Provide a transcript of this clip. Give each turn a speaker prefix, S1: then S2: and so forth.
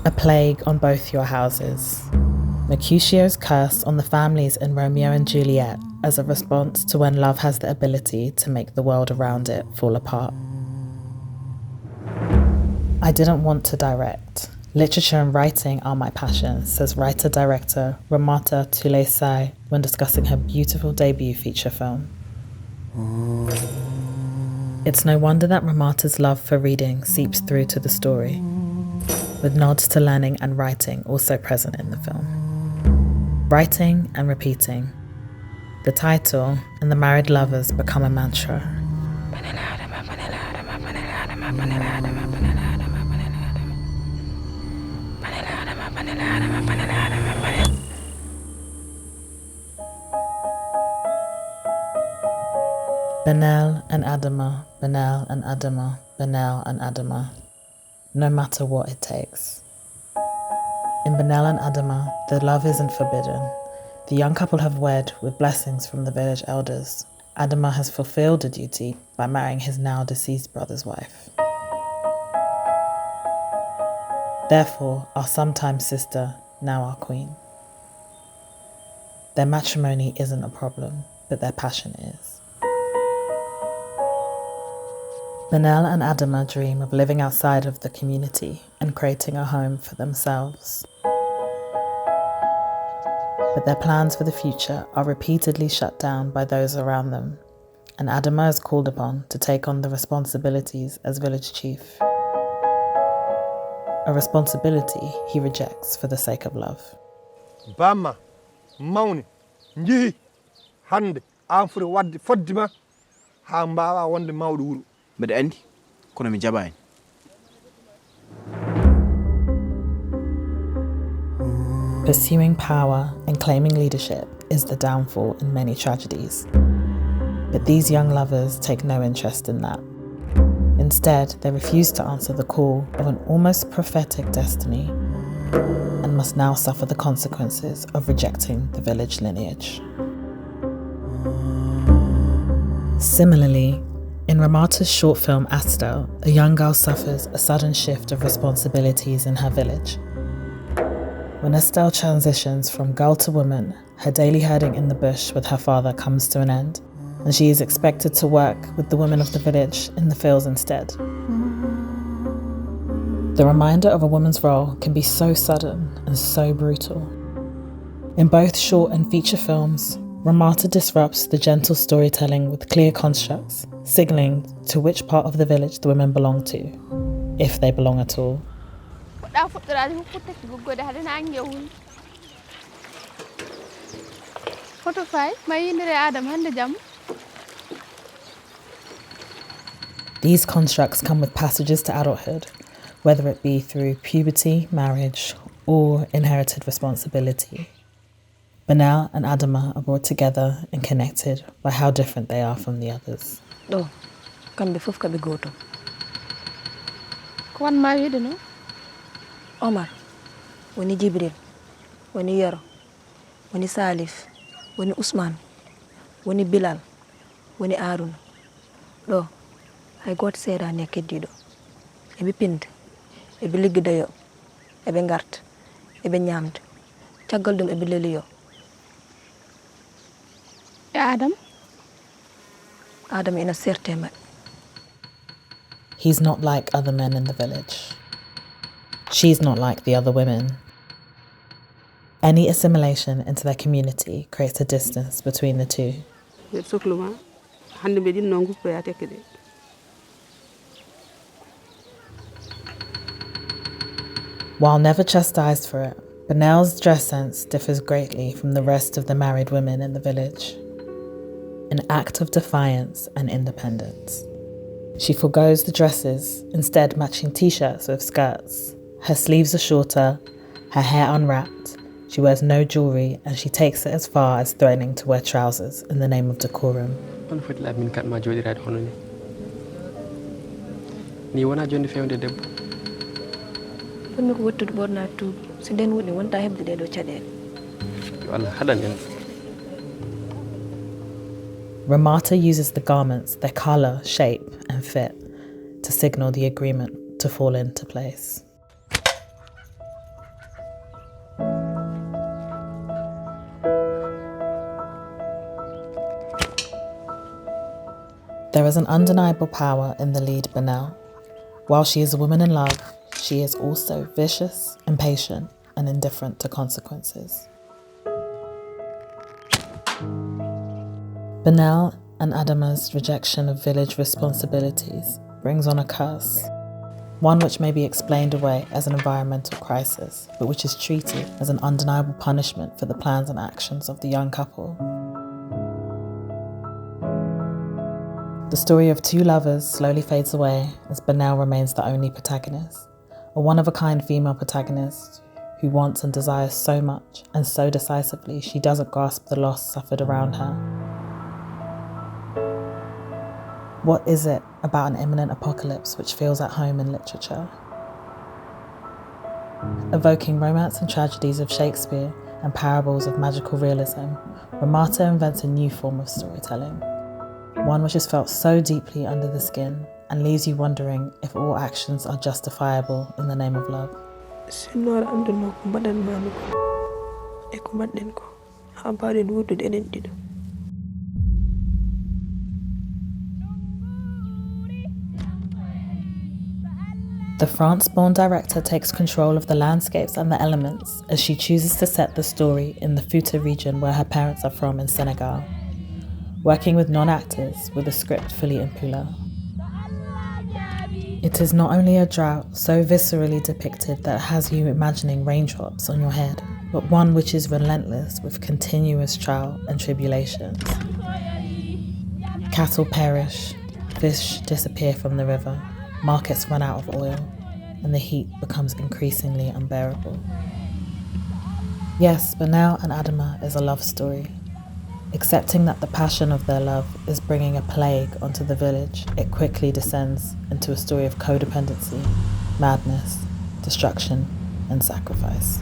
S1: A plague on both your houses. Mercutio's curse on the families in Romeo and Juliet as a response to when love has the ability to make the world around it fall apart. I didn't want to direct. Literature and writing are my passion, says writer-director Ramata-Toulaye Sy when discussing her beautiful debut feature film. It's no wonder that Ramata's love for reading seeps through to the story, with nods to learning and writing also present in the film. Writing and repeating. The title and the married lovers become a mantra. Banel Adama, Banel Adama, Banel Adama, Banel Adama, Banel Adama, Banel Adama. Banel Adama, Banel Adama, Banel Adama, Banel. Banel and Adama, Banel and Adama, Banel and Adama. No matter what it takes. In Banel and Adama, the love isn't forbidden. The young couple have wed with blessings from the village elders. Adama has fulfilled a duty by marrying his now deceased brother's wife. Therefore, our sometime sister, now our queen. Their matrimony isn't a problem, but their passion is. Banel and Adama dream of living outside of the community and creating a home for themselves. But their plans for the future are repeatedly shut down by those around them, and Adama is called upon to take on the responsibilities as village chief. A responsibility he rejects for the sake of love.
S2: Bama, Mauni, Nji, Hande, Amfure Wadi Fodima, Hambawa Wande Mauduru.
S3: But Andy, Konami Jabain.
S1: Pursuing power and claiming leadership is the downfall in many tragedies. But these young lovers take no interest in that. Instead, they refuse to answer the call of an almost prophetic destiny and must now suffer the consequences of rejecting the village lineage. Similarly, in Ramata's short film Astel, a young girl suffers a sudden shift of responsibilities in her village. When Estelle transitions from girl to woman, her daily herding in the bush with her father comes to an end, and she is expected to work with the women of the village in the fields instead. The reminder of a woman's role can be so sudden and so brutal. In both short and feature films, Ramata disrupts the gentle storytelling with clear constructs, signalling to which part of the village the women belong to, if they belong at all. These constructs come with passages to adulthood, whether it be through puberty, marriage, or inherited responsibility. Banel and Adama are brought together and connected by how different they are from the others.
S4: Oh, come before come go to. Kwan married, no? Omar, wani Jibril, wani Yaro, wani Salif, wani Usman, wani Bilal, wani Arun. Do, I got said I naked dido. Ebi pinned, ebi ligidayo, ebi ngart, ebi nyamd, chagaldum ebi leliyo. Adam in a certain.
S1: He's not like other men in the village. She's not like the other women. Any assimilation into their community creates a distance between the two. While never chastised for it, Banel's dress sense differs greatly from the rest of the married women in the village. An act of defiance and independence. She forgoes the dresses, instead matching t-shirts with skirts. Her sleeves are shorter, her hair unwrapped, she wears no jewellery, and she takes it as far as threatening to wear trousers in the name of decorum. Ramata uses the garments, their colour, shape and fit to signal the agreement to fall into place. There is an undeniable power in the lead Banel. While she is a woman in love, she is also vicious, impatient, and indifferent to consequences. Banel and Adama's rejection of village responsibilities brings on a curse, one which may be explained away as an environmental crisis, but which is treated as an undeniable punishment for the plans and actions of the young couple. The story of two lovers slowly fades away as Banel remains the only protagonist, a one-of-a-kind female protagonist who wants and desires so much and so decisively she doesn't grasp the loss suffered around her. What is it about an imminent apocalypse which feels at home in literature? Evoking romance and tragedies of Shakespeare and parables of magical realism, Ramata invents a new form of storytelling, one which is felt so deeply under the skin and leaves you wondering if all actions are justifiable in the name of love. The France-born director takes control of the landscapes and the elements as she chooses to set the story in the Fouta region where her parents are from in Senegal, working with non-actors with a script fully in Pula. It is not only a drought so viscerally depicted that it has you imagining raindrops on your head, but one which is relentless with continuous trial and tribulations. Cattle perish, fish disappear from the river, markets run out of oil, and the heat becomes increasingly unbearable. Yes, Banel and Adama is a love story. Accepting that the passion of their love is bringing a plague onto the village, it quickly descends into a story of codependency, madness, destruction, and sacrifice.